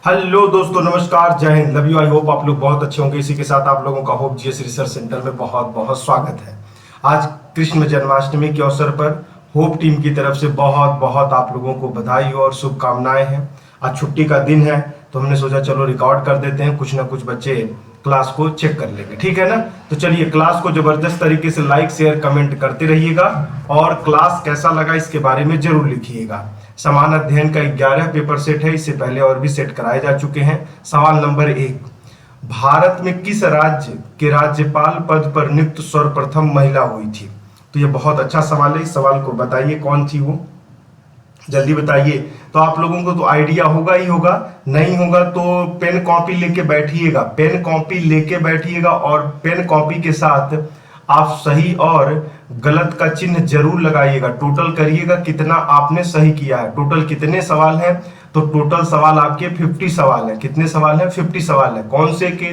Hello दोस्तों, नमस्कार, जय Hind, love you. I hope आप लोग बहुत अच्छे होंगे। इसी के साथ आप लोगों का होप जीएस रिसर्च सेंटर में बहुत बहुत स्वागत है। आज कृष्ण जन्माष्टमी के अवसर पर होप टीम की तरफ से बहुत बहुत आप लोगों को बधाई और शुभकामनाएं हैं। आज छुट्टी का दिन है तो हमने सोचा चलो रिकॉर्ड कर देते हैं, कुछ ना कुछ बच्चे क्लास को चेक कर लेंगे, ठीक है ना। तो चलिए क्लास को जबरदस्त तरीके से लाइक शेयर कमेंट करते रहिएगा और क्लास कैसा लगा इसके बारे में जरूर लिखिएगा। समान अध्ययन का 11 पेपर सेट है, इससे पहले और भी सेट कराए जा चुके हैं। सवाल नंबर 1, भारत में किस राज्य के राज्यपाल पद पर नियुक्त सर्वप्रथम महिला हुई थी? तो ये बहुत अच्छा सवाल है। इस सवाल को बताइए कौन थी वो, जल्दी बताइए। तो आप लोगों को तो आइडिया होगा ही होगा, नहीं होगा तो पेन कॉपी लेके बैठिएगा, पेन कॉपी लेके बैठिएगा और पेन कॉपी के साथ आप सही और गलत का चिन्ह जरूर लगाइएगा। टोटल करिएगा कितना आपने सही किया है। टोटल कितने सवाल हैं? तो टोटल सवाल आपके 50 सवाल हैं। कितने सवाल हैं? 50 सवाल है। कौन से के?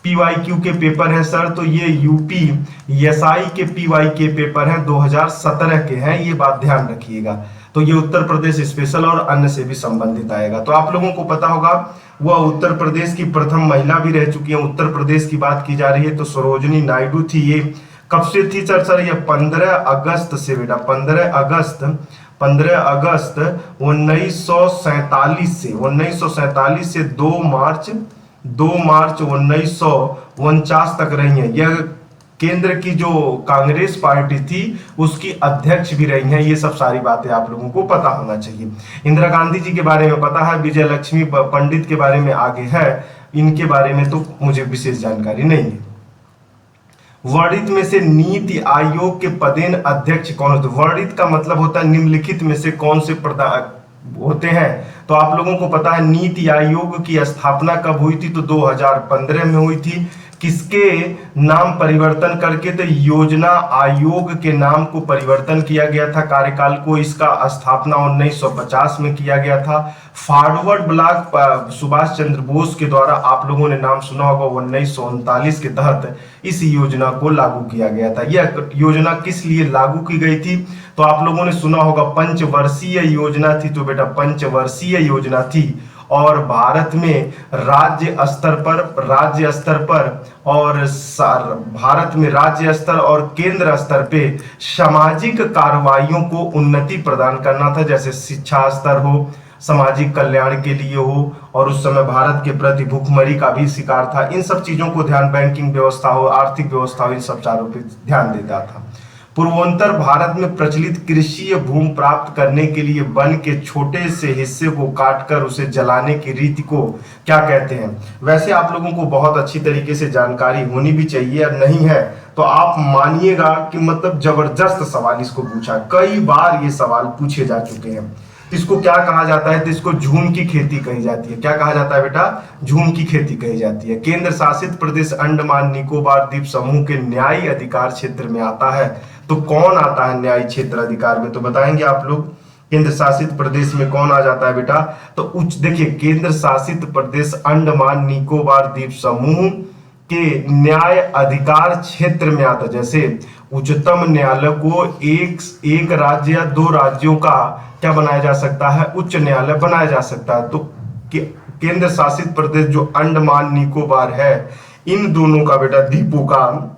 पीवाईक्यू के पेपर है सर, तो ये यूपी एसआई के पीवाई के पेपर हैं, 2017 के हैं, ये बात ध्यान रखिएगा। तो ये उत्तर प्रदेश स्पेशल और अन्य से भी संबंधित आएगा। तो आप लोगों को पता होगा वह उत्तर प्रदेश की प्रथम महिला भी रह चुकी है। उत्तर प्रदेश की बात की जा रही है तो सरोजनी नायडू थी। ये कब से थी सर? ये 15 अगस्त से बेटा, 15 अगस्त 1947 से 2 मार्च 1949 तक रही हैं। यह केंद्र की जो कांग्रेस पार्टी थी उसकी अध्यक्ष भी रही हैं। ये सब सारी बातें आप लोगों को पता होना चाहिए। इंदिरा गांधी जी के बारे में पता है, विजय लक्ष्मी पंडित के बारे में आगे है, इनके बारे में तो मुझे विशेष जानकारी नहीं है। वर्णित में से नीति आयोग के पदेन अध्यक्ष कौन होते? वर्णित का मतलब होता है निम्नलिखित में से कौन से होते हैं। तो आप लोगों को पता है नीति आयोग की स्थापना कब हुई थी? तो 2015 में हुई थी। किसके नाम परिवर्तन करके? तो योजना आयोग के नाम को परिवर्तन किया गया था। कार्यकाल को इसका स्थापना 1950 में किया गया था। फॉरवर्ड ब्लॉक सुभाष चंद्र बोस के द्वारा आप लोगों ने नाम सुना होगा, 1939 के तहत इस योजना को लागू किया गया था। यह योजना किस लिए लागू की गई थी? तो आप लोगों ने सुना होगा पंचवर्षीय योजना थी। तो बेटा पंचवर्षीय योजना थी और भारत में राज्य स्तर पर और भारत में राज्य स्तर और केंद्र स्तर पे सामाजिक कार्रवाइयों को उन्नति प्रदान करना था। जैसे शिक्षा स्तर हो, सामाजिक कल्याण के लिए हो, और उस समय भारत के प्रति भूखमरी का भी शिकार था। इन सब चीजों को ध्यान, बैंकिंग व्यवस्था हो, आर्थिक व्यवस्था हो, इन सब चारों पे ध्यान देता था। पूर्वोत्तर भारत में प्रचलित कृषि भूमि प्राप्त करने के लिए वन के छोटे से हिस्से को काटकर उसे जलाने की रीति को क्या कहते हैं? वैसे आप लोगों को बहुत अच्छी तरीके से जानकारी होनी भी चाहिए, और नहीं है तो आप मानिएगा कि मतलब जबरदस्त सवाल इसको पूछा, कई बार ये सवाल पूछे जा चुके हैं। इसको क्या कहा जाता है? तो इसको झूम की खेती कही जाती है। क्या कहा जाता है बेटा? झूम की खेती कही जाती है। केंद्र शासित प्रदेश अंडमान निकोबार द्वीप समूह के न्यायिक अधिकार क्षेत्र में आता है। तो कौन आता है न्यायिक क्षेत्र अधिकार में? तो बताएंगे आप लोग। केंद्र शासित प्रदेश में कौन आ जाता है बेटा? तो उच्च देखिए, केंद्र शासित प्रदेश अंडमान निकोबार द्वीप समूह के न्याय अधिकार क्षेत्र में आता है। जैसे उच्चतम न्यायालय को एक राज्य या 2 राज्यों का क्या बनाया जा सकता है? उच्च न्यायालय बनाया जा सकता है। तो केंद्र शासित प्रदेश जो अंडमान निकोबार है, इन दोनों का बेटा द्वीपों का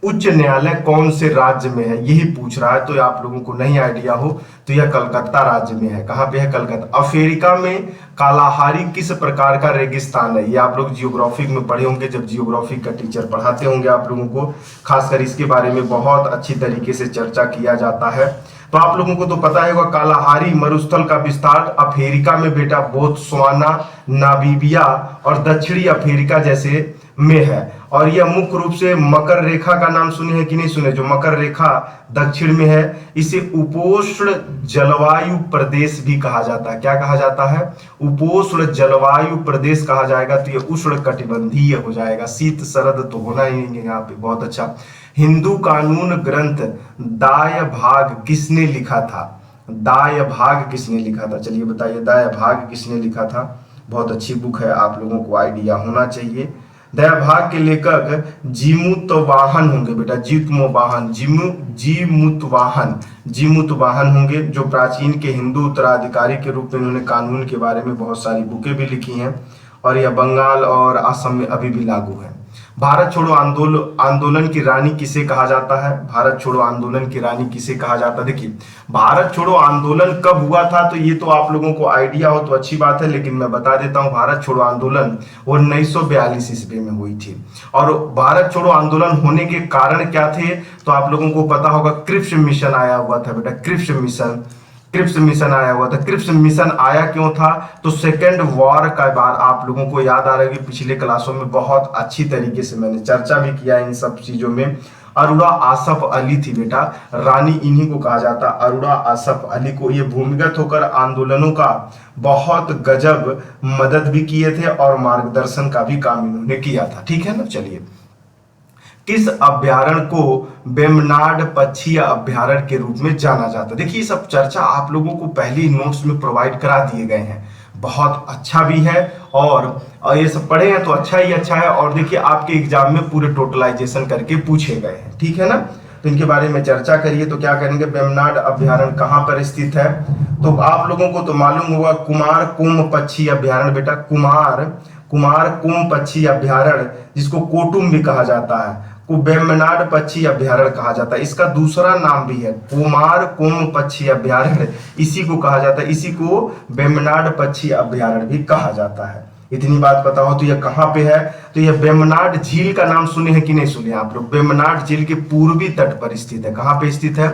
उच्च न्यायालय कौन से राज्य में है, यही पूछ रहा है। तो आप लोगों को नहीं आइडिया हो तो यह कलकत्ता राज्य में है। कहां पे है? कलकत्ता। अफ्रीका में कालाहारी किस प्रकार का रेगिस्तान है? ये आप लोग जियोग्राफी में पढ़े होंगे, जब जियोग्राफी का टीचर पढ़ाते होंगे आप लोगों को, खासकर इसके बारे में बहुत अच्छी तरीके से चर्चा किया जाता है। तो आप लोगों को तो पता है कालाहारी मरुस्थल का विस्तार अफ्रीका में बेटा बोत्सवाना, नामीबिया और दक्षिणी अफ्रीका जैसे में है। और यह मुख्य रूप से मकर रेखा का नाम सुने हैं कि नहीं सुने? जो मकर रेखा दक्षिण में है, इसे उपोष्ण जलवायु प्रदेश भी कहा जाता है। क्या कहा जाता है? उपोष्ण जलवायु प्रदेश कहा जाएगा। तो यह उष्ण कटिबंधीय हो जाएगा, शीत शरद तो होना ही नहीं यहाँ पे। बहुत अच्छा। हिंदू कानून ग्रंथ दाय भाग किसने लिखा था? दाय भाग किसने लिखा था? चलिए बताइए, दाय भाग किसने लिखा था? बहुत अच्छी बुक है, आप लोगों को आइडिया होना चाहिए। दयाभाग के लेखक जीमूतवाहन होंगे बेटा, जीमूतवाहन होंगे, जो प्राचीन के हिंदू उत्तराधिकारी के रूप में इन्होंने कानून के बारे में बहुत सारी बुकें भी लिखी हैं और यह बंगाल और असम में अभी भी लागू है। भारत छोड़ो आंदोलन की रानी किसे कहा जाता है? भारत छोड़ो आंदोलन की रानी किसे कहा जाता है? देखिए, भारत छोड़ो आंदोलन कब हुआ था तो ये तो आप लोगों को आइडिया हो तो अच्छी बात है, लेकिन मैं बता देता हूं, भारत छोड़ो आंदोलन 1942 ईस्वी में हुई थी। और भारत छोड़ो आंदोलन होने के कारण क्या थे तो आप लोगों को पता होगा, क्रिप्स मिशन आया हुआ था बेटा, क्रिप्स मिशन आया हुआ था। क्रिप्स मिशन आया क्यों था तो सेकेंड वॉर का बार आप लोगों को याद आ रहा है कि पिछले क्लासों में बहुत अच्छी तरीके से मैंने चर्चा भी किया इन सब चीजों में। अरोड़ा आसफ अली थी बेटा, रानी इन्हीं को कहा जाता, अरोड़ा आसफ अली को। ये भूमिगत होकर आंदोलनों का बहुत गजब मदद भी किए थे और मार्गदर्शन का भी काम इन्होंने किया था। ठीक है ना। चलिए, किस अभ्यारण्य को वेम्बनाड पक्षी अभ्यारण्य के रूप में जाना जाता है? देखिए, सब चर्चा आप लोगों को पहले ही नोट्स में प्रोवाइड करा दिए गए हैं, बहुत अच्छा भी है और ये सब पढ़े हैं तो अच्छा ही अच्छा है। और देखिए, आपके एग्जाम में पूरे टोटलाइजेशन करके पूछे गए हैं, ठीक है ना। तो इनके बारे में चर्चा करिए। तो क्या करेंगे, वेम्बनाड अभ्यारण्य कहाँ पर स्थित है? तो आप लोगों को तो मालूम होगा, कुमार कोम पक्षी अभ्यारण्य बेटा, कुमार कोम पक्षी अभ्यारण्य, जिसको कोटुम भी कहा जाता है, को वेम्बनाड पक्षी अभ्यारण्य कहा जाता है। इसका दूसरा नाम भी है कुमार कोम पक्षी अभ्यारण्य, इसी को कहा जाता है, इसी को वेम्बनाड पक्षी अभ्यारण्य भी कहा जाता है। इतनी बात पता हो तो यह कहाँ पे है तो यह वेम्बनाड झील का नाम सुने हैं कि नहीं सुने आप लोग? वेम्बनाड झील के पूर्वी तट पर स्थित है। कहाँ पे स्थित है?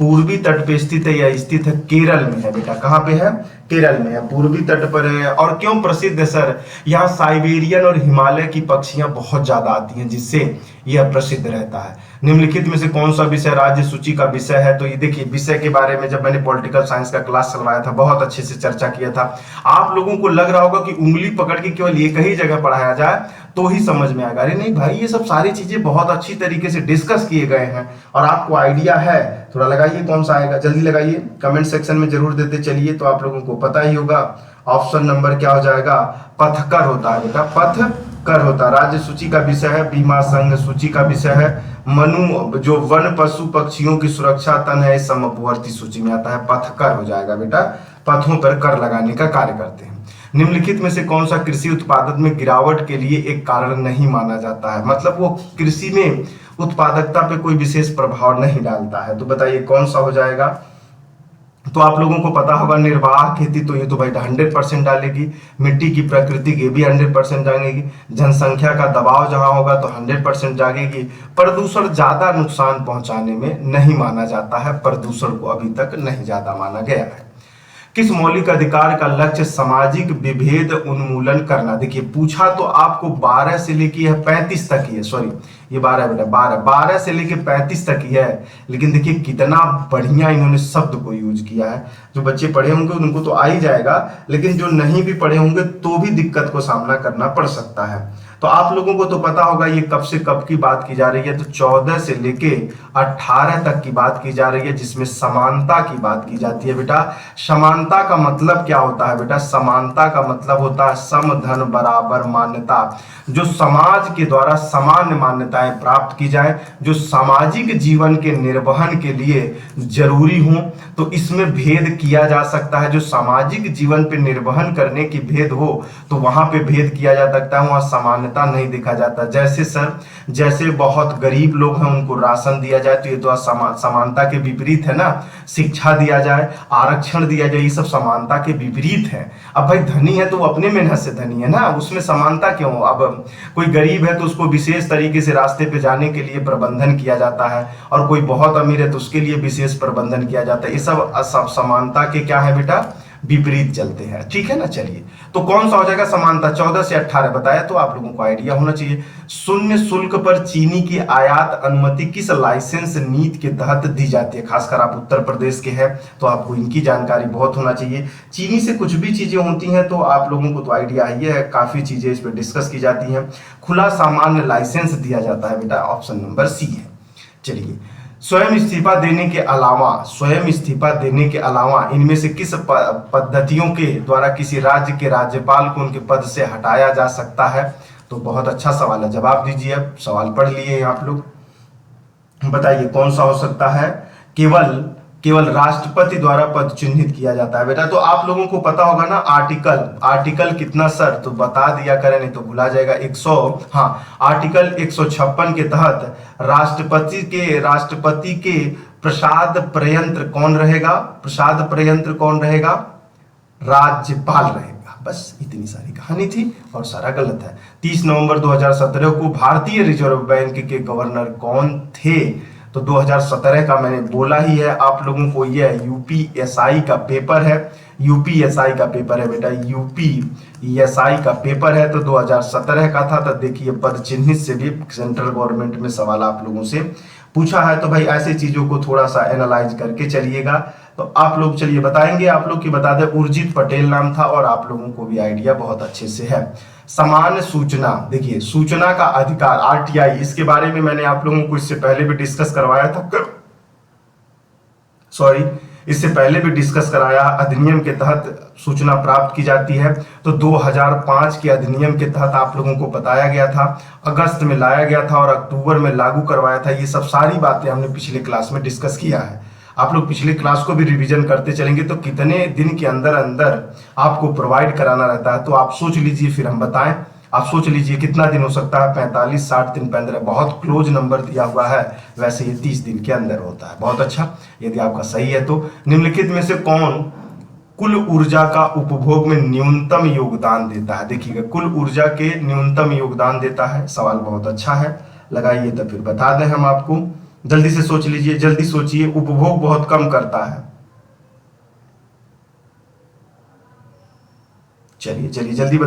पूर्वी तट पे स्थित है। यह स्थित है केरल में है बेटा। कहाँ पे है? केरल में है, पूर्वी तट पर है। और क्यों प्रसिद्ध है सर? यहाँ साइबेरियन और हिमालय की पक्षियां बहुत ज्यादा आती हैं, जिससे यह प्रसिद्ध रहता है। निम्नलिखित में से कौन सा विषय राज्य सूची का विषय है? तो ये देखिए, विषय के बारे में जब मैंने पॉलिटिकल साइंस का क्लास चलवाया था, बहुत अच्छे से चर्चा किया था। आप लोगों को लग रहा होगा कि उंगली पकड़ के केवल एक ही जगह पढ़ाया जाए तो ही समझ में आएगा। अरे नहीं भाई, ये सब सारी चीजें बहुत अच्छी तरीके से डिस्कस किए गए हैं और आपको आइडिया है। थोड़ा लगाइए, कौन सा आएगा जल्दी लगाइए, कमेंट सेक्शन में जरूर देते चलिए। तो आप लोगों को पता ही होगा, ऑप्शन नंबर क्या हो जाएगा? पथकर होता है बेटा, पथकर होता है। राज्य सूची का विषय है, बीमा संघ सूची का विषय है। मनु जो वन पशु पक्षियों की सुरक्षा तन है, समवर्ती सूची में आता है, पथकर हो जाएगा बेटा। पथों पर कर लगाने का कार्य करते हैं। निम्नलिखित में से कौन सा कृषि उत्पादन में गिरावट के लिए एक कारण नहीं माना जाता है? मतलब वो कृषि में उत्पादकता पे कोई विशेष प्रभाव नहीं डालता है। तो बताइए कौन सा हो जाएगा? तो आप लोगों को पता होगा, निर्वाह खेती, तो ये तो भाई 100% डालेगी। मिट्टी की प्रकृति ये भी 100% जागेगी। जनसंख्या का दबाव जहां होगा तो 100% जागेगी। प्रदूषण ज्यादा नुकसान पहुंचाने में नहीं माना जाता है, प्रदूषण को अभी तक नहीं ज्यादा माना गया है। किस मौलिक अधिकार का लक्ष्य सामाजिक विभेद उन्मूलन करना? देखिए, पूछा तो आपको 12 से लेके 35 तक ही है, सॉरी ये 12 बेटा, 12 से लेके 35 तक ही है। लेकिन देखिए कितना बढ़िया इन्होंने शब्द को यूज किया है। जो बच्चे पढ़े होंगे उनको तो आ ही जाएगा, लेकिन जो नहीं भी पढ़े होंगे तो भी दिक्कत को सामना करना पड़ सकता है। तो आप लोगों को तो पता होगा ये कब से कब की बात की जा रही है, तो 14 से लेके 18 तक की बात की जा रही है, जिसमें समानता की बात की जाती है बेटा। समानता का मतलब क्या होता है बेटा? समानता का मतलब होता है समधन बराबर मान्यता, जो समाज के द्वारा सामान्य मान्यताएं प्राप्त की जाए, जो सामाजिक जीवन के निर्वहन के लिए जरूरी हो। तो इसमें भेद किया जा सकता है, जो सामाजिक जीवन पे निर्वहन करने की भेद हो तो वहां पे भेद किया जा सकता है, वहां समानता नहीं देखा जाता। जैसे सर, जैसे बहुत गरीब लोग हैं उनको राशन दिया जाए तो ये तो समानता के विपरीत है ना। शिक्षा दिया जाए, आरक्षण दिया जाए, ये सब समानता के विपरीत है। अब भाई धनी है तो वो अपने मेहनत से धनी है ना, उसमें समानता क्यों? अब कोई गरीब है तो उसको विशेष तरीके से रास्ते पे जाने के लिए प्रबंधन किया जाता है, और कोई बहुत अमीर है तो उसके लिए विशेष प्रबंधन किया जाता है। ये सब समानता के क्या है बेटा? विपरीत चलते हैं। ठीक है ना। चलिए, तो कौन सा हो जाएगा समानता? 14 से 18 बताया, तो आप लोगों को आइडिया होना चाहिए। शून्य शुल्क पर चीनी की आयात अनुमति किस लाइसेंस नीति के तहत दी जाती है? खासकर आप उत्तर प्रदेश के हैं तो आपको इनकी जानकारी बहुत होना चाहिए। चीनी से कुछ भी चीजें होती हैं तो आप लोगों को तो आइडिया ही है, काफी चीजें इस पर डिस्कस की जाती हैं। खुला सामान्य लाइसेंस दिया जाता है बेटा, ऑप्शन नंबर सी है। चलिए, स्वयं इस्तीफा देने के अलावा इनमें से किस पद्धतियों के द्वारा किसी राज्य के राज्यपाल को उनके पद से हटाया जा सकता है? तो बहुत अच्छा सवाल है, जवाब दीजिए। अब सवाल पढ़ लिए हैं आप लोग, बताइए कौन सा हो सकता है। केवल केवल राष्ट्रपति द्वारा पद चिन्हित किया जाता है बेटा। तो आप लोगों को पता होगा ना, आर्टिकल आर्टिकल कितना सर, तो बता दिया करें नहीं तो भुला जाएगा। 100, हाँ, आर्टिकल 156 के तहत राष्ट्रपति के प्रसाद प्रयंत्र कौन रहेगा? प्रसाद प्रयंत्र कौन रहेगा? राज्यपाल रहेगा। बस इतनी सारी कहानी थी और सारा गलत है। 30 नवंबर 2017 को भारतीय रिजर्व बैंक के गवर्नर कौन थे? तो 2017 का मैंने बोला ही है आप लोगों को, यह यूपीएसआई का पेपर है। यूपीएसआई का पेपर है बेटा, यूपीएसआई का पेपर है। तो 2017 का था। तो देखिए पद चिन्हित से भी सेंट्रल गवर्नमेंट में सवाल आप लोगों से पूछा है। तो भाई ऐसे चीजों को थोड़ा सा एनालाइज करके चलिएगा। तो आप लोग चलिए बताएंगे, आप लोग की बता दें उर्जित पटेल नाम था और आप लोगों को भी आइडिया बहुत अच्छे से है। समान सूचना, देखिए सूचना का अधिकार आरटीआई, इसके बारे में मैंने आप लोगों को इससे पहले भी डिस्कस करवाया था, सॉरी इससे पहले भी डिस्कस कराया। अधिनियम के तहत सूचना प्राप्त की जाती है। तो 2005 के अधिनियम के तहत आप लोगों को बताया गया था, अगस्त में लाया गया था और अक्टूबर में लागू करवाया था। ये सब सारी बातें हमने पिछले क्लास में डिस्कस किया है। आप लोग पिछले क्लास को भी रिवीजन करते चलेंगे तो कितने दिन के अंदर अंदर आपको प्रोवाइड कराना रहता है, तो आप सोच लीजिए, फिर हम बताएं। आप सोच लीजिए कितना दिन हो सकता है, 45, 60 दिन, 15, बहुत क्लोज नंबर दिया हुआ है। वैसे ये 30 दिन के अंदर होता है। बहुत अच्छा, यदि आपका सही है तो निम्नलिखित में से कौन कुल ऊर्जा का उपभोग में न्यूनतम योगदान देता है? देखिएगा, कुल ऊर्जा के न्यूनतम योगदान देता है। सवाल बहुत अच्छा है, लगाइए तो फिर बता दें हम आपको। जल्दी से सोच लीजिए, जल्दी सोचिए, उपभोग बहुत कम करता है। चलिए चलिए जल्दी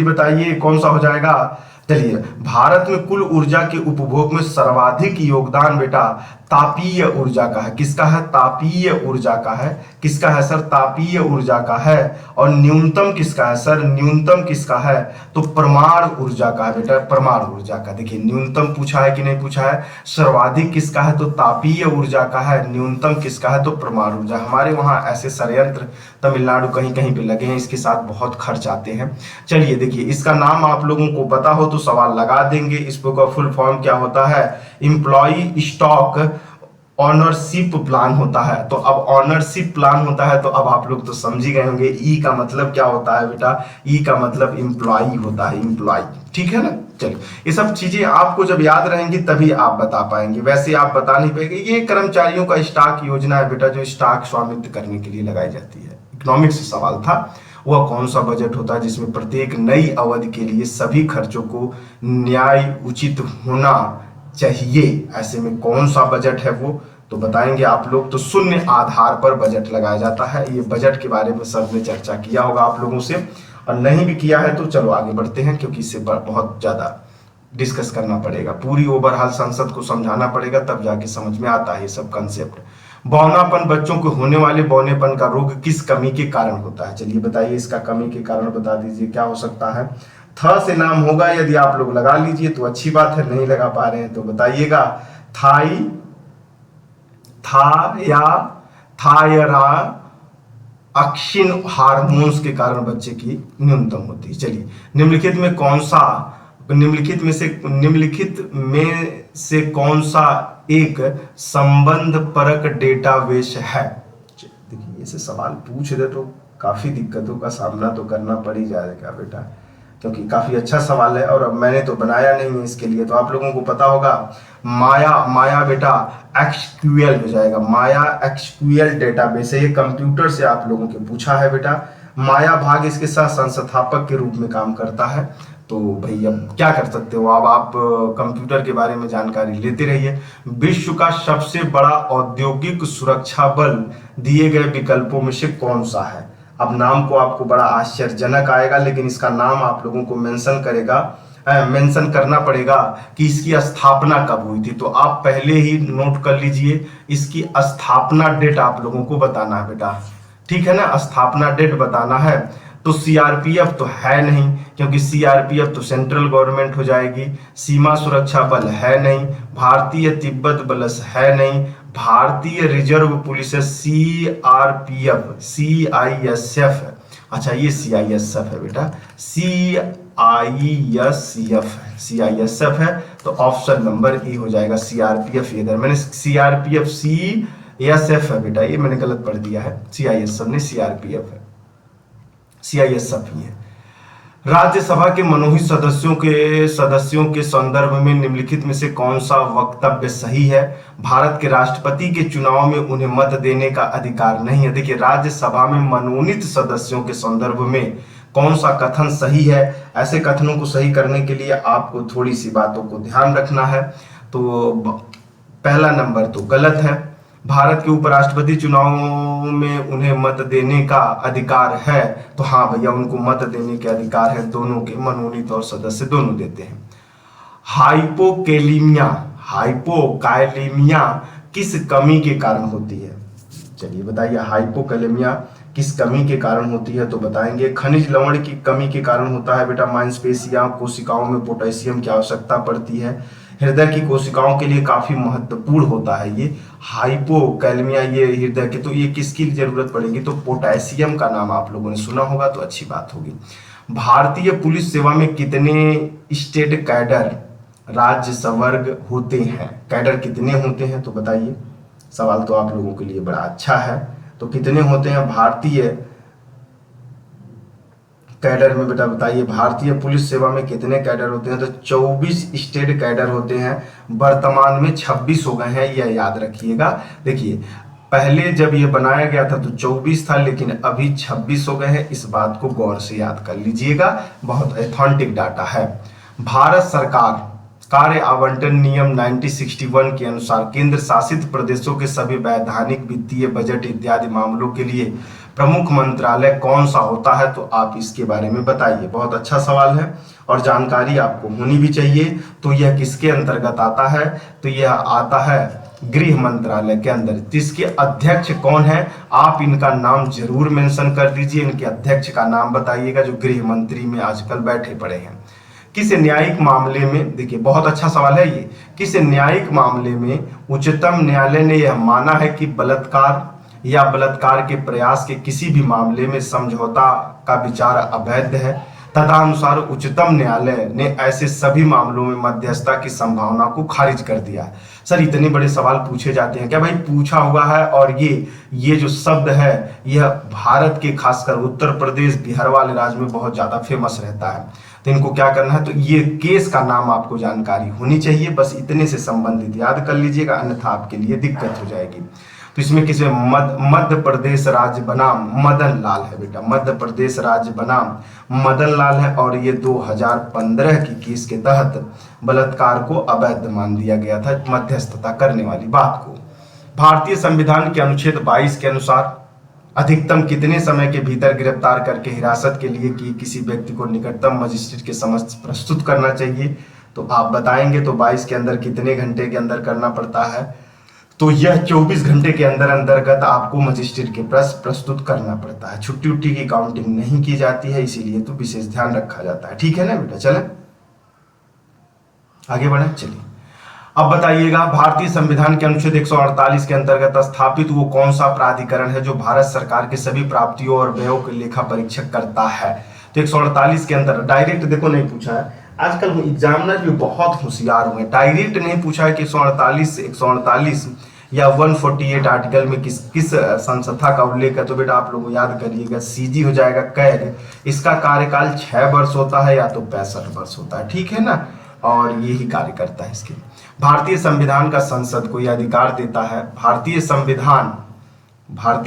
बताइए कौन सा हो जाएगा। चलिए, भारत में कुल ऊर्जा के उपभोग में सर्वाधिक योगदान बेटा तापीय ऊर्जा का है। किसका है? तापीय ऊर्जा का है। किसका है सर? तापीय ऊर्जा का है। और न्यूनतम किसका है सर? न्यूनतम किसका है? तो परमाणु ऊर्जा का है बेटा, परमाणु ऊर्जा का। देखिए न्यूनतम पूछा है कि नहीं पूछा है। सर्वाधिक किसका है? तो तापीय ऊर्जा का है। न्यूनतम किसका है? तो परमाणु ऊर्जा। हमारे वहाँ ऐसे संयंत्र तमिलनाडु कहीं कहीं पे लगे हैं, इसके साथ बहुत खर्च आते हैं। चलिए देखिए, इसका नाम आप लोगों को पता हो तो सवाल लगा देंगे। इस बुक का फुल फॉर्म क्या होता है? एम्प्लॉय स्टॉक ऑनरशिप प्लान होता है। तो अब ऑनरशिप प्लान होता है तो अब आप लोग तो समझ ही गए होंगे। ई का मतलब क्या होता है बेटा? ई का मतलब एम्प्लॉय होता है, एम्प्लॉय। ठीक है ना। चलिए, ये सब चीजें आपको जब याद रहेंगी तभी आप बता पाएंगे, वैसे आप बता नहीं पाएंगे। ये कर्मचारियों का स्टॉक योजना है बेटा, जो स्टॉक स्वामित्व करने के लिए लगाई जाती है। इकोनॉमिक्स से सवाल था। वह कौन सा बजट होता है जिसमें प्रत्येक नई अवधि के लिए सभी खर्चों को न्याय उचित होना चाहिए? ऐसे में कौन सा बजट है वो तो बताएंगे आप लोग। तो शून्य आधार पर बजट लगाया जाता है। ये बजट के बारे में सर ने चर्चा किया होगा आप लोगों से, और नहीं भी किया है तो चलो आगे बढ़ते हैं, क्योंकि इससे बहुत ज्यादा डिस्कस करना पड़ेगा। पूरी ओवरऑल संसद को समझाना पड़ेगा, तब जाके समझ में आता है ये सब कंसेप्ट। बौनापन, बच्चों को होने वाले बौनेपन का रोग किस कमी के कारण होता है? चलिए बताइए, इसका कमी के कारण बता दीजिए क्या हो सकता है। थ से नाम होगा, यदि आप लोग लगा लीजिए तो अच्छी बात है, नहीं लगा पा रहे हैं तो बताइएगा। थायरा अक्सिन हार्मोन्स के कारण बच्चे की न्यूनतम होती है। चलिए, निम्नलिखित में से कौन सा एक संबंध परक डेटाबेस है? देखिए, ऐसे सवाल पूछ दे तो काफी दिक्कतों का सामना तो करना पड़ ही जाएगा बेटा, क्योंकि काफी अच्छा सवाल है और अब मैंने तो बनाया नहीं है इसके लिए। तो आप लोगों को पता होगा, माया बेटा एक्सक्यूएल हो जाएगा। माया एक्सक्यूएल डेटाबेस है। ये कंप्यूटर से आप लोगों के पूछा है बेटा। माया भाग इसके साथ संस्थापक के रूप में काम करता है। तो भाई अब क्या कर सकते हो, अब आप कंप्यूटर के बारे में जानकारी लेते रहिए। विश्व का सबसे बड़ा औद्योगिक सुरक्षा बल दिए गए विकल्पों में से कौन सा है? अब नाम को आपको बड़ा आश्चर्यजनक आएगा, लेकिन इसका नाम आप लोगों को मेंशन करना पड़ेगा कि इसकी स्थापना कब हुई थी। तो आप पहले ही नोट कर लीजिए, इसकी स्थापना डेट आप लोगों को बताना है बेटा। ठीक है ना, स्थापना डेट बताना है। तो सीआरपीएफ तो है नहीं, क्योंकि सीआरपीएफ तो सेंट्रल गवर्नमेंट हो जाएगी। सीमा सुरक्षा बल है नहीं। भारतीय तिब्बत बलस है नहीं। भारतीय रिजर्व पुलिस है, सीआरपीएफ, सीआईएसएफ। अच्छा ये CISF है बेटा, CISF है, तो ऑप्शन नंबर ए हो जाएगा। CRPF इधर मैंने CRPF CSF है बेटा, ये मैंने गलत पढ़ दिया है, CISF नहीं CRPF है, CISF ही है। राज्यसभा के मनोनीत सदस्यों के संदर्भ में निम्नलिखित में से कौन सा वक्तव्य सही है? भारत के राष्ट्रपति के चुनाव में उन्हें मत देने का अधिकार नहीं है। देखिए, राज्यसभा में मनोनीत सदस्यों के संदर्भ में कौन सा कथन सही है? ऐसे कथनों को सही करने के लिए आपको थोड़ी सी बातों को ध्यान रखना है। तो पहला नंबर तो गलत है। भारत के उपराष्ट्रपति चुनाव में उन्हें मत देने का अधिकार है, तो हाँ भैया उनको मत देने के अधिकार है, दोनों के मनोनीत और सदस्य दोनों देते हैं। हाइपोकाइलेमिया किस कमी के कारण होती है? चलिए बताइए, हाइपोकाइलेमिया किस कमी के कारण होती है? तो बताएंगे खनिज लवण की कमी के कारण होता है बेटा। मांसपेशियां कोशिकाओं में पोटेशियम की आवश्यकता पड़ती है। हृदय की कोशिकाओं के लिए काफी महत्वपूर्ण होता है ये हाइपोकैलेमिया, ये हृदय के, तो ये किसकी जरूरत पड़ेगी? तो पोटेशियम का नाम आप लोगों ने सुना होगा, तो अच्छी बात होगी। भारतीय पुलिस सेवा में कितने स्टेट कैडर राज्य संवर्ग होते हैं? कैडर कितने होते हैं? तो बताइए, सवाल तो आप लोगों के लिए बड़ा अच्छा है। तो कितने होते हैं भारतीय कैडर में बेटा? बताइए, भारतीय पुलिस सेवा में कितने कैडर होते हैं? तो 24 स्टेट कैडर होते हैं। वर्तमान में 26 हो गए हैं, यह याद रखिएगा। देखिए, पहले जब ये बनाया गया था तो 24 था, लेकिन अभी 26 हो गए हैं। इस बात को गौर से याद कर लीजिएगा, बहुत ऑथेंटिक डाटा है। भारत सरकार कार्य आवंटन नियम 1961 के अनुसार केंद्र शासित प्रदेशों के सभी वैधानिक, वित्तीय, बजट इत्यादि मामलों के लिए प्रमुख मंत्रालय कौन सा होता है? तो आप इसके बारे में बताइए। बहुत अच्छा सवाल है और जानकारी आपको होनी भी चाहिए। तो यह किसके अंतर्गत आता है? तो यह आता है गृह मंत्रालय के अंदर। जिसके अध्यक्ष कौन है? आप इनका नाम जरूर मेंशन कर दीजिए, इनके अध्यक्ष का नाम बताइएगा, जो गृह मंत्री में आजकल बैठे पड़े हैं। किस न्यायिक मामले में, देखिए बहुत अच्छा सवाल है ये, किस न्यायिक मामले में उच्चतम न्यायालय ने यह माना है कि बलात्कार या बलात्कार के प्रयास के किसी भी मामले में समझौता का विचार अवैध है? तदनुसार उच्चतम न्यायालय ने ऐसे सभी मामलों में मध्यस्थता की संभावना को खारिज कर दिया है। सर इतने बड़े सवाल पूछे जाते हैं क्या? भाई पूछा हुआ है, और ये जो शब्द है यह भारत के खासकर उत्तर प्रदेश, बिहार वाले राज्य में बहुत ज्यादा फेमस रहता है। तो इनको क्या करना है? तो ये केस का नाम आपको जानकारी होनी चाहिए, बस इतने से संबंधित याद कर लीजिएगा, अन्यथा आपके लिए दिक्कत हो जाएगी। तो इसमें किसी मध्य प्रदेश राज्य बनाम मदन लाल है बेटा, मध्य प्रदेश राज्य बनाम मदन लाल है, और ये 2015 की केस के तहत बलात्कार को अवैध मान दिया गया था, मध्यस्थता करने वाली बात को। भारतीय संविधान के अनुच्छेद 22 के अनुसार अधिकतम कितने समय के भीतर गिरफ्तार करके हिरासत के लिए किसी व्यक्ति को निकटतम मजिस्ट्रेट के समक्ष प्रस्तुत करना चाहिए? तो आप बताएंगे। तो 22 के अंदर कितने घंटे के अंदर करना पड़ता है? तो यह 24 घंटे के अंदर अंतर्गत आपको मजिस्ट्रेट के पास प्रस्तुत करना पड़ता है। छुट्टी उट्टी की काउंटिंग नहीं की जाती है, इसीलिए तो विशेष ध्यान रखा जाता है। ठीक है ना बेटा? चलें आगे बढ़े। चलिए अब बताइएगा, भारतीय संविधान के अनुच्छेद 148 के अंतर्गत स्थापित वो कौन सा प्राधिकरण है जो भारत सरकार के सभी प्राप्तियों और व्ययों के लेखा परीक्षक करता है? तो 148 के अंतर्गत डायरेक्ट देखो नहीं पूछा है, आजकल एग्जामिनर भी बहुत होशियार हुए, डायरेक्ट नहीं पूछा है कि 148 या 148 आर्टिकल में किस संस्था का उल्लेख है। तो बेटा आप लोग याद करिएगा, सीजी हो जाएगा कैग। इसका कार्यकाल 6 वर्ष होता है या तो 65 वर्ष होता है। ठीक है ना? और यही कार्य करता है इसके। भारतीय संविधान का संसद को यह अधिकार देता है, भारतीय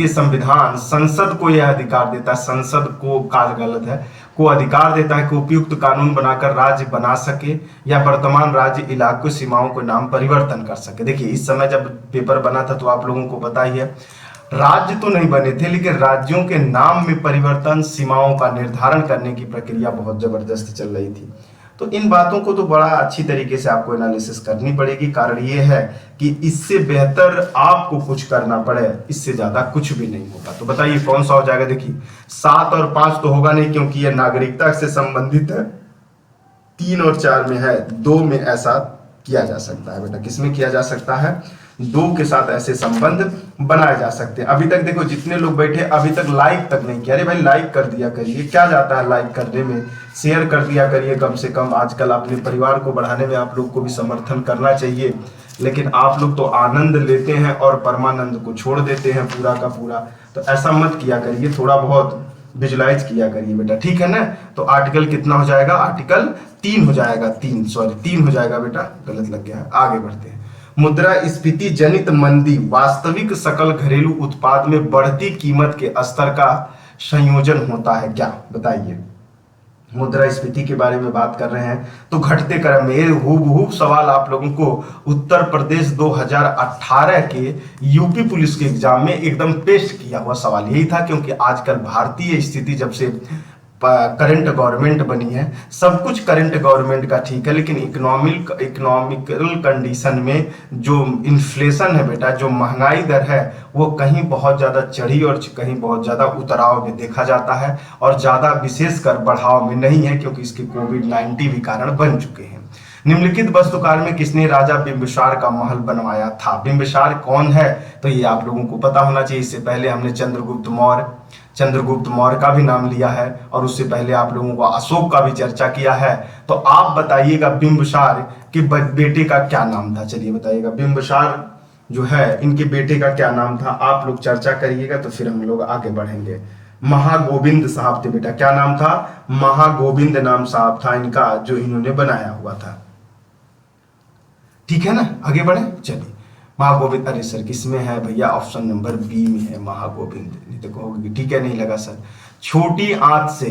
संविधान संसद को यह अधिकार देता है, संसद को काल गलत है, को अधिकार देता है कि उपयुक्त कानून बनाकर राज्य बना सके या वर्तमान राज्य इलाकों सीमाओं को नाम परिवर्तन कर सके। देखिए इस समय जब पेपर बना था तो आप लोगों को पता ही है, राज्य तो नहीं बने थे, लेकिन राज्यों के नाम में परिवर्तन, सीमाओं का निर्धारण करने की प्रक्रिया बहुत जबरदस्त चल रही थी। तो इन बातों को तो बड़ा अच्छी तरीके से आपको एनालिसिस करनी पड़ेगी। कारण ये है कि इससे बेहतर आपको कुछ करना पड़े, इससे ज्यादा कुछ भी नहीं होगा। तो बताइए कौन सा हो जाएगा? देखिए 7 और 5 तो होगा नहीं, क्योंकि यह नागरिकता से संबंधित है। 3 और 4 में है, 2 में ऐसा किया जा सकता है बेटा। किसमें किया जा सकता है? दो के साथ ऐसे संबंध बनाए जा सकते हैं। अभी तक देखो जितने लोग बैठे अभी तक लाइक तक नहीं किया, अरे भाई लाइक कर दिया करिए, क्या जाता है लाइक करने में, शेयर कर दिया करिए कम से कम। आजकल अपने परिवार को बढ़ाने में आप लोग को भी समर्थन करना चाहिए, लेकिन आप लोग तो आनंद लेते हैं और परमानंद को छोड़ देते हैं पूरा का पूरा। तो ऐसा मत किया करिए, थोड़ा बहुत विजुलाइज किया करिए बेटा, ठीक है ना। तो आर्टिकल कितना हो जाएगा, आर्टिकल 3 हो जाएगा, 3 हो जाएगा बेटा, गलत लग गया है। आगे बढ़ते हैं। मुद्रास्फीति जनित मंदी वास्तविक सकल घरेलू उत्पाद में बढ़ती कीमत के स्तर का संयोजन होता है क्या, बताइए। मुद्रास्फीति के बारे में बात कर रहे हैं तो घटते क्रम में हूबहू सवाल आप लोगों को उत्तर प्रदेश 2018 के यूपी पुलिस के एग्जाम में एकदम पेश किया हुआ सवाल यही था, क्योंकि आजकल भारतीय स्थिति जब से करंट गवर्नमेंट बनी है, सब कुछ करंट गवर्नमेंट का ठीक है, लेकिन इकोनॉमिकल कंडीशन में जो इन्फ्लेशन है बेटा, जो महंगाई दर है, वो कहीं बहुत ज़्यादा चढ़ी और कहीं बहुत ज़्यादा उतराव में देखा जाता है, और ज़्यादा विशेषकर बढ़ाव में नहीं है, क्योंकि इसके कोविड-19 भी कारण बन चुके हैं। निम्नलिखित वास्तुकार में किसने राजा बिंबिसार का महल बनवाया था। बिंबिसार कौन है, तो ये आप लोगों को पता होना चाहिए। इससे पहले हमने चंद्रगुप्त मौर्य का भी नाम लिया है, और उससे पहले आप लोगों को अशोक का भी चर्चा किया है। तो आप बताइएगा बिंबिसार के बेटे का क्या नाम था, चलिए बताइएगा। बिंबिसार जो है इनके बेटे का क्या नाम था, आप लोग चर्चा करिएगा तो फिर हम लोग आगे बढ़ेंगे। महागोविंद साहब थे बेटा, क्या नाम था, महागोविंद नाम साहब था इनका, जो इन्होंने बनाया हुआ था, ठीक है ना। आगे बढ़े, चलिए। महागोविंद, अरे सर किसमें है भैया, ऑप्शन नंबर बी में है महागोविंद, नहीं तो कहोगे ठीक है नहीं लगा सर। छोटी आंत से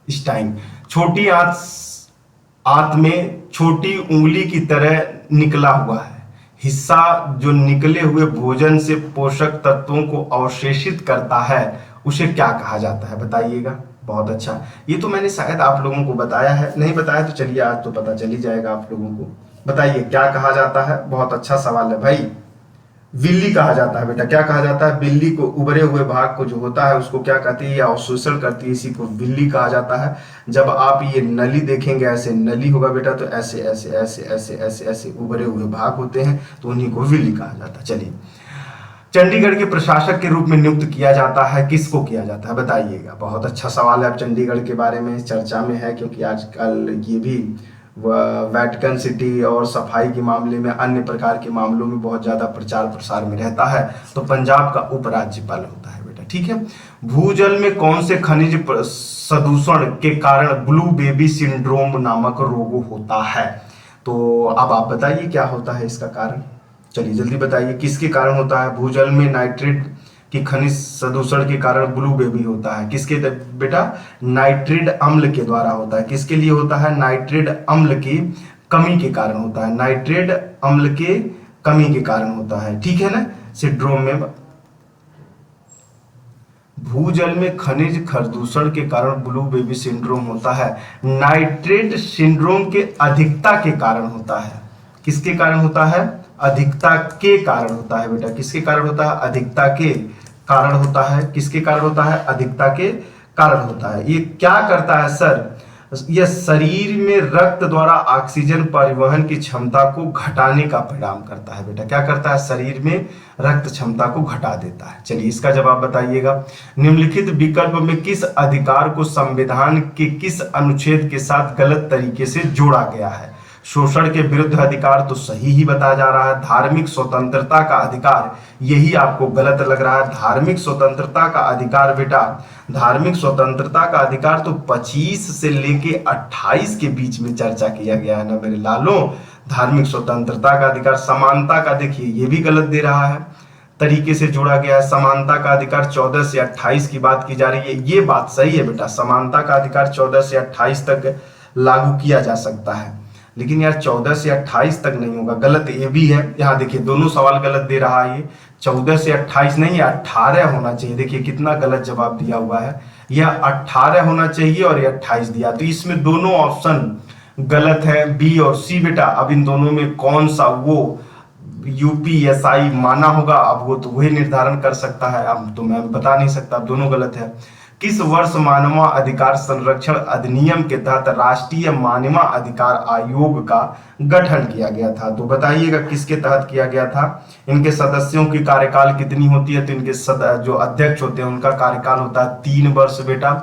इस टाइम, छोटी आंत में छोटी उंगली की तरह निकला हुआ है हिस्सा, जो निकले हुए भोजन से पोषक तत्वों को अवशेषित करता है, उसे क्या कहा जाता है, बताइएगा। बहुत अच्छा, ये तो मैंने शायद आप लोगों को बताया है, नहीं बताया तो चलिए आज तो पता चल ही जाएगा आप लोगों को। बताइए क्या कहा जाता है, बहुत अच्छा सवाल है भाई। बिल्ली कहा जाता है बेटा, क्या कहा जाता है, बिल्ली को उभरे हुए भाग को जो होता है उसको क्या कहती है, या अवशोषण करती है, इसी को बिल्ली कहा जाता है। जब आप ये नली देखेंगे, ऐसे नली होगा बेटा, तो ऐसे ऐसे ऐसे ऐसे ऐसे ऐसे उभरे हुए भाग होते हैं, तो उन्हीं को बिल्ली कहा जाता है। चलिए, चंडीगढ़ के प्रशासक के रूप में नियुक्त किया जाता है, किसको किया जाता है, बताइएगा। बहुत अच्छा सवाल है, अब चंडीगढ़ के बारे में चर्चा में है, क्योंकि आजकल ये भी वेटिकन सिटी और सफाई के मामले में, अन्य प्रकार के मामलों में बहुत ज़्यादा प्रचार प्रसार में रहता है, तो पंजाब का उपराज्यपाल होता है बेटा, ठीक है। भूजल में कौन से खनिज प्रदूषण के कारण ब्लू बेबी सिंड्रोम नामक रोग होता है, तो अब आप बताइए क्या होता है इसका कारण, चलिए जल्दी बताइए किसके कारण होता है। भूजल में नाइट्रेट कि खनिज प्रदूषण के कारण ब्लू बेबी होता है, किसके बेटा, नाइट्रेट अम्ल के द्वारा होता है। किसके लिए होता है, नाइट्रेट अम्ल की कमी के कारण होता है, नाइट्रेट अम्ल के कमी के कारण होता है, ठीक है ना। सिंड्रोम में भूजल में खनिज प्रदूषण के कारण ब्लू बेबी सिंड्रोम होता है, नाइट्रेट सिंड्रोम के अधिकता के कारण होता है। किसके कारण होता है, अधिकता के कारण होता है बेटा, किसके कारण होता है, अधिकता के कारण होता है। किसके कारण होता है, अधिकता के कारण होता है। ये क्या करता है सर, यह शरीर में रक्त द्वारा ऑक्सीजन परिवहन की क्षमता को घटाने का परिणाम करता है बेटा, क्या करता है, शरीर में रक्त क्षमता को घटा देता है। चलिए इसका जवाब बताइएगा। निम्नलिखित विकल्प में किस अधिकार को संविधान के किस अनुच्छेद के साथ गलत तरीके से जोड़ा गया है। शोषण के विरुद्ध अधिकार तो सही ही बताया जा रहा है, धार्मिक स्वतंत्रता का अधिकार, यही आपको गलत लग रहा है। धार्मिक स्वतंत्रता का अधिकार बेटा, धार्मिक स्वतंत्रता का अधिकार तो 25 से लेके 28 के बीच में चर्चा किया गया है ना मेरे लालों। धार्मिक स्वतंत्रता का अधिकार, समानता का देखिए ये भी गलत दे रहा है, तरीके से जोड़ा गया है। समानता का अधिकार 14 से 28 की बात की जा रही है, ये बात सही है बेटा, समानता का अधिकार 14 से 28 तक लागू किया जा सकता है, लेकिन यार 14 से 28 तक नहीं होगा, गलत ये भी है। यहाँ देखिए दोनों सवाल गलत दे रहा है, ये 14 से 28 नहीं, 18 होना चाहिए। देखिए कितना गलत जवाब दिया हुआ है, यह 18 होना चाहिए और ये 28 दिया, तो इसमें दोनों ऑप्शन गलत है, बी और सी बेटा। अब इन दोनों में कौन सा वो यूपीएसआई माना होगा, अब वो तो वही निर्धारण कर सकता है, अब तो मैं बता नहीं सकता, अब दोनों गलत है। किस वर्ष मानव अधिकार संरक्षण अधिनियम के तहत राष्ट्रीय मानव अधिकार आयोग का गठन किया गया था? तो बताइएगा किसके तहत किया गया था। इनके सदस्यों की कार्यकाल कितनी होती है? तो इनके जो अध्यक्ष होते हैं उनका कार्यकाल होता है 3 वर्ष बेटा,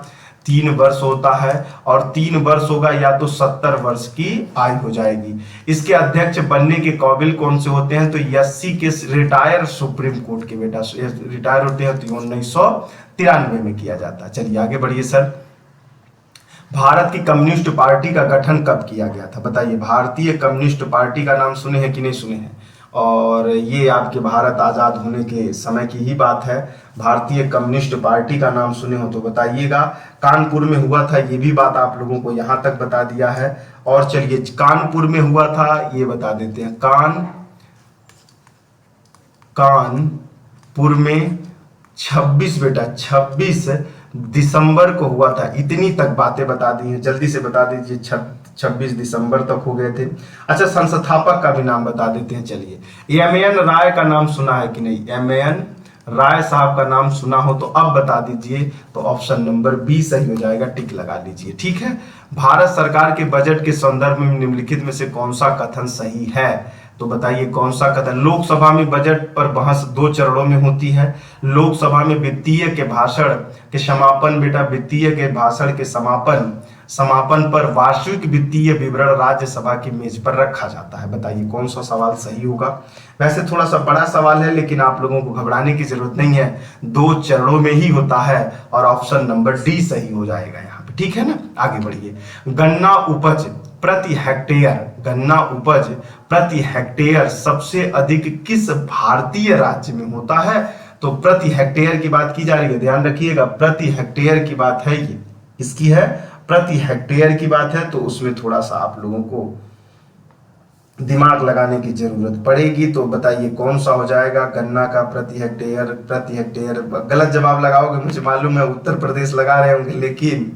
3 वर्ष होता है। और 3 वर्ष होगा या तो 70 वर्ष की आयु हो जाएगी। इसके अध्यक्ष बनने के काबिल कौन से होते हैं? तो 80 के रिटायर सुप्रीम कोर्ट के बेटा रिटायर होते हैं, तो 1993 में किया जाता है। चलिए आगे बढ़िए सर। भारत की कम्युनिस्ट पार्टी का गठन कब किया गया था? बताइए। भारतीय कम्युनिस्ट पार्टी का नाम सुने हैं कि नहीं सुने हैं? और ये आपके भारत आज़ाद होने के समय की ही बात है। भारतीय कम्युनिस्ट पार्टी का नाम सुने हो तो बताइएगा। कानपुर में हुआ था, ये भी बात आप लोगों को यहाँ तक बता दिया है। और चलिए कानपुर में हुआ था ये बता देते हैं। कानपुर में 26 बेटा 26 दिसंबर को हुआ था। इतनी तक बातें बता दी हैं, जल्दी से बता दीजिए। 26 दिसंबर तक हो गए थे। अच्छा, संस्थापक का भी नाम बता देते हैं। चलिए एम.एन. राय का नाम सुना है कि नहीं? एम.एन. राय साहब का नाम सुना हो तो अब बता दीजिए। तो ऑप्शन नंबर बी सही हो जाएगा, टिक लगा लीजिए। ठीक है। भारत सरकार के बजट के संदर्भ में निम्नलिखित में से कौन सा कथन सही है? तो बताइए कौन सा कथन। लोकसभा में बजट पर बहस 2 चरणों में होती है। लोकसभा में वित्तीय के भाषण के समापन बेटा, वित्तीय के भाषण के समापन पर वार्षिक वित्तीय विवरण राज्यसभा की मेज पर रखा जाता है। बताइए कौन सा सवाल सही होगा। वैसे थोड़ा सा बड़ा सवाल है, लेकिन आप लोगों को घबराने की जरूरत नहीं है। 2 चरणों में ही होता है और ऑप्शन नंबर डी सही हो जाएगा यहाँ पे। ठीक है ना। आगे बढ़िए। गन्ना उपज प्रति हेक्टेयर सबसे अधिक किस भारतीय राज्य में होता है? तो प्रति हेक्टेयर की बात की जा रही है, ध्यान रखिएगा। प्रति हेक्टेयर की बात है, ये इसकी है, प्रति हेक्टेयर की बात है। तो उसमें थोड़ा सा आप लोगों को दिमाग लगाने की जरूरत पड़ेगी। तो बताइए कौन सा हो जाएगा। गन्ना का प्रति हेक्टेयर गलत जवाब लगाओगे, मुझे मालूम है उत्तर प्रदेश लगा रहे होंगे, लेकिन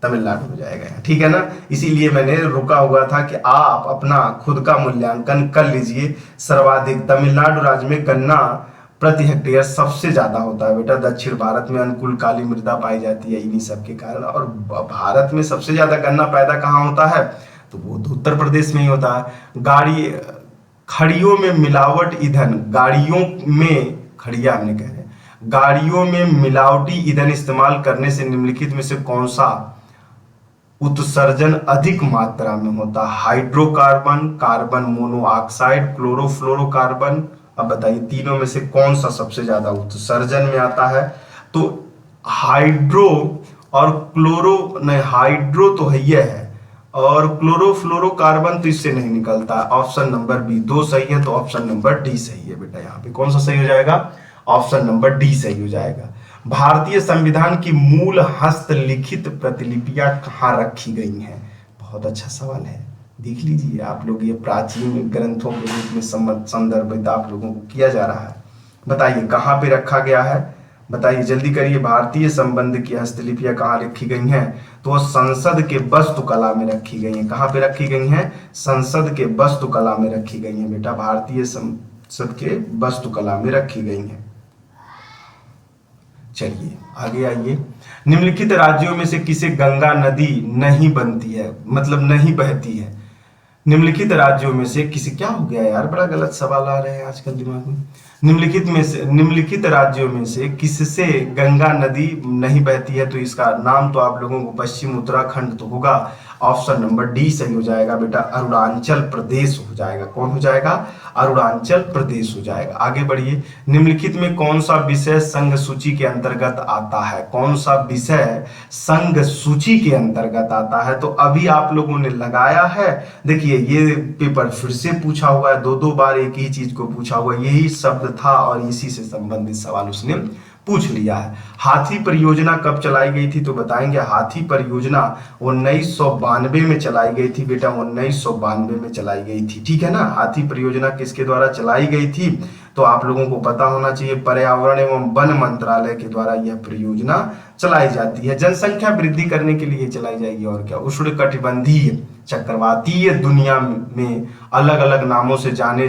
तमिलनाडु हो जाएगा। ठीक है ना। इसीलिए मैंने रुका हुआ था कि आप अपना खुद का मूल्यांकन कर लीजिए। सर्वाधिक तमिलनाडु राज्य में गन्ना प्रति हेक्टेयर सबसे ज्यादा होता है बेटा। दक्षिण भारत में अनुकूल काली मृदा पाई जाती है इन्हीं सब के कारण। और भारत में सबसे ज्यादा गन्ना पैदा कहाँ होता है? तो वो तो उत्तर प्रदेश में ही होता है। खड़ियों में मिलावट ईंधन, गाड़ियों में मिलावटी ईंधन इस्तेमाल करने से निम्नलिखित में से कौन सा उत्सर्जन अधिक मात्रा में होता है? Hydrocarbon, carbon monoxide, chlorofluorocarbon. अब बताइए तीनों में से कौन सा सबसे ज्यादा उत्सर्जन में आता है? तो हाइड्रो और हाइड्रो तो है ये है, और क्लोरोफ्लोरोकार्बन तो इससे नहीं निकलता। ऑप्शन नंबर बी 2 सही है, तो ऑप्शन नंबर डी सही है बेटा। यहाँ पे कौन सा सही हो जाएगा? ऑप्शन नंबर डी सही हो जाएगा। भारतीय संविधान की मूल हस्तलिखित प्रतिलिपियां कहाँ रखी गई हैं? बहुत अच्छा सवाल है, देख लीजिए आप लोग। ये प्राचीन ग्रंथों के रूप में संदर्भित आप लोगों को किया जा रहा है। बताइए कहाँ पे रखा गया है? बताइए जल्दी करिए। भारतीय संबंध की हस्तलिपियां कहाँ रखी गई हैं? तो संसद के वास्तुकला में रखी गई हैं। कहाँ पे रखी गई हैं? संसद के वास्तुकला में रखी गई हैं बेटा। भारतीय संसद के वास्तुकला में रखी गई हैं। चलिए आगे आइए। निम्नलिखित राज्यों में से किसे गंगा नदी नहीं बनती है, मतलब नहीं बहती है? निम्नलिखित राज्यों में से किसी, क्या हो गया यार, बड़ा गलत सवाल आ रहे हैं आजकल दिमाग में। निम्नलिखित राज्यों में से किससे गंगा नदी नहीं बहती है? तो इसका नाम तो आप लोगों को पश्चिम उत्तराखंड तो होगा। ऑप्शन नंबर डी सही हो जाएगा बेटा, अरुणाचल प्रदेश हो जाएगा। कौन हो जाएगा? अरुणाचल प्रदेश हो जाएगा। आगे बढ़िए। निम्नलिखित में कौन सा विषय संघ सूची के अंतर्गत आता है? कौन सा विषय संघ सूची के अंतर्गत आता है? तो अभी आप लोगों ने लगाया है, देखिए ये पेपर फिर से पूछा हुआ है, 2 बार एक ही चीज को पूछा हुआ है, यही शब्द था और इसी से संबंधित सवाल उसने पूछ लिया है। हाथी परियोजना कब चलाई गई थी? तो बताएंगे। हाथी परियोजना 1992 में चलाई गई थी बेटा, 1992 में चलाई गई थी। ठीक है ना। हाथी परियोजना किसके द्वारा चलाई गई थी? तो आप लोगों को पता होना चाहिए, पर्यावरण एवं वन मंत्रालय के द्वारा यह परियोजना चलाई जाती है। जनसंख्या वृद्धि करने के लिए चलाई जाएगी, और क्या। उष्णकटिबंधीय चक्रवातीय दुनिया में अलग अलग नामों से जाने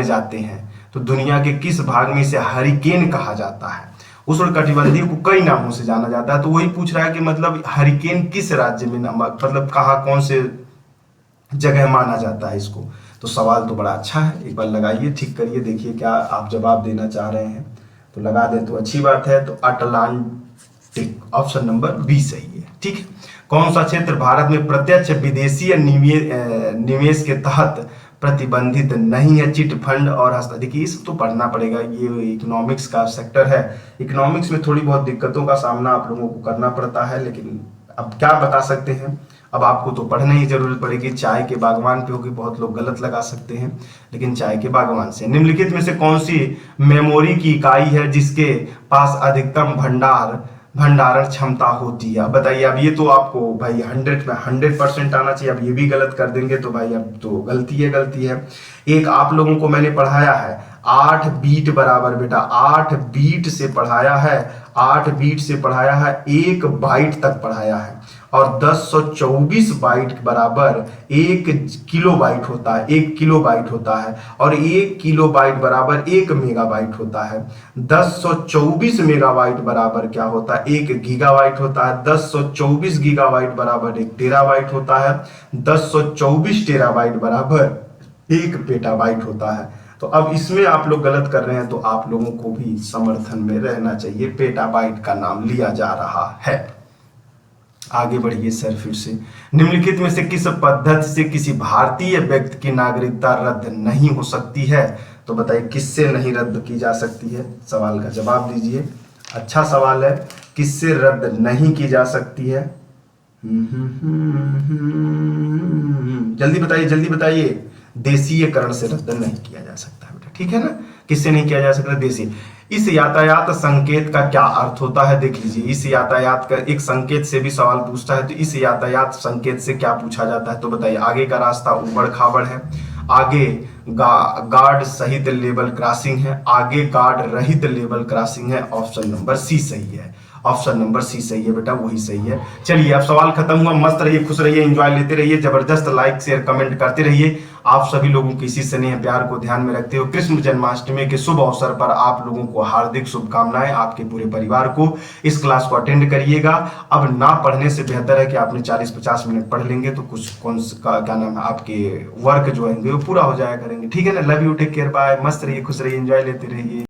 जाते हैं। तो दुनिया के किस भाग में इसे हरिकेन कहा जाता है? उष्णकटिबंधीय को कई नामों से जाना जाता है। तो वही पूछ रहा है कि मतलब हरिकेन किस राज्य में मतलब कहाँ कौन से जगह माना जाता है इसको। तो सवाल तो बड़ा अच्छा है, एक बार लगाइए, ठीक करिए, देखिए क्या आप जवाब देना चाह रहे हैं। तो लगा दें तो अच्छी बात है। तो अटलांटिक, ऑप्शन नंबर बी सही है। ठीक है। कौन सा क्षेत्र भारत में प्रत्यक्ष विदेशी निवेश के तहत प्रतिबंधित नहीं है? चिट फंड और देखिए इस तो पढ़ना पड़ेगा, ये इकोनॉमिक्स का सेक्टर है। इकोनॉमिक्स में थोड़ी बहुत दिक्कतों का सामना आप लोगों को करना पड़ता है, लेकिन अब क्या बता सकते हैं। अब आपको तो पढ़ने की जरूरत पड़ेगी। चाय के बागवान पे होगी, बहुत लोग गलत लगा सकते हैं, लेकिन चाय के बागवान से। निम्नलिखित में से कौन सी मेमोरी की इकाई है जिसके पास अधिकतम भंडारण क्षमता होती है? बताइए। अब ये तो आपको भाई 100% आना चाहिए। अब ये भी गलत कर देंगे तो भाई अब तो गलती है। एक आप लोगों को मैंने पढ़ाया है 8 बीट बराबर, बेटा 8 बीट से पढ़ाया है, 8 बीट से पढ़ाया है, 1 बाइट तक पढ़ाया है। और 1024 बाइट बराबर 1 किलो बाइट होता है, 1 किलो बाइट होता है। और 1 किलो बाइट बराबर 1 मेगाबाइट होता है। 1024 मेगाबाइट बराबर क्या होता है? 1 गीगाबाइट होता है। 1024 गीगाबाइट बराबर 1 टेराबाइट होता है। 1024 टेराबाइट बराबर 1 पेटाबाइट होता है। तो अब इसमें आप लोग गलत कर रहे हैं, तो आप लोगों को भी समर्थन में रहना चाहिए। पेटाबाइट का नाम लिया जा रहा है। आगे बढ़िए सर फिर से। निम्नलिखित में से किस पद्धति से किसी भारतीय व्यक्ति की नागरिकता रद्द नहीं हो सकती है? तो बताइए किससे नहीं रद्द की जा सकती है? सवाल का जवाब दीजिए। अच्छा सवाल है, किससे रद्द नहीं की जा सकती है? जल्दी बताइए, जल्दी बताइए। देशीयकरण से रद्द नहीं किया जा सकता बेटा, ठीक है ना। किससे नहीं किया जा सकता? देशीय। इस यातायात संकेत का क्या अर्थ होता है? देख लीजिए, इस यातायात का एक संकेत से भी सवाल पूछता है, तो इस यातायात संकेत से क्या पूछा जाता है? तो बताइए। आगे का रास्ता उबड़ खाबड़ है, आगे गार्ड सहित लेवल क्रॉसिंग है, आगे गार्ड रहित लेवल क्रॉसिंग है। ऑप्शन नंबर सी सही है, ऑप्शन नंबर सी सही है बेटा, वही सही है। चलिए अब सवाल खत्म हुआ। मस्त रहिए, खुश रहिए, एंजॉय लेते रहिए, जबरदस्त लाइक शेयर कमेंट करते रहिए। आप सभी लोगों की इसी स्नेह प्यार को ध्यान में रखते हुए कृष्ण जन्माष्टमी के शुभ अवसर पर आप लोगों को हार्दिक शुभकामनाएं। आपके पूरे परिवार को इस क्लास को अटेंड करिएगा। अब ना पढ़ने से बेहतर है कि आपने 40-50 मिनट पढ़ लेंगे तो कुछ कौन का क्या नाम है, आपके वर्क जो है वो पूरा हो जाया करेंगे। ठीक है ना। Love you, take care, bye. मस्त रहिए, खुश रहिए, एंजॉय लेते रहिए।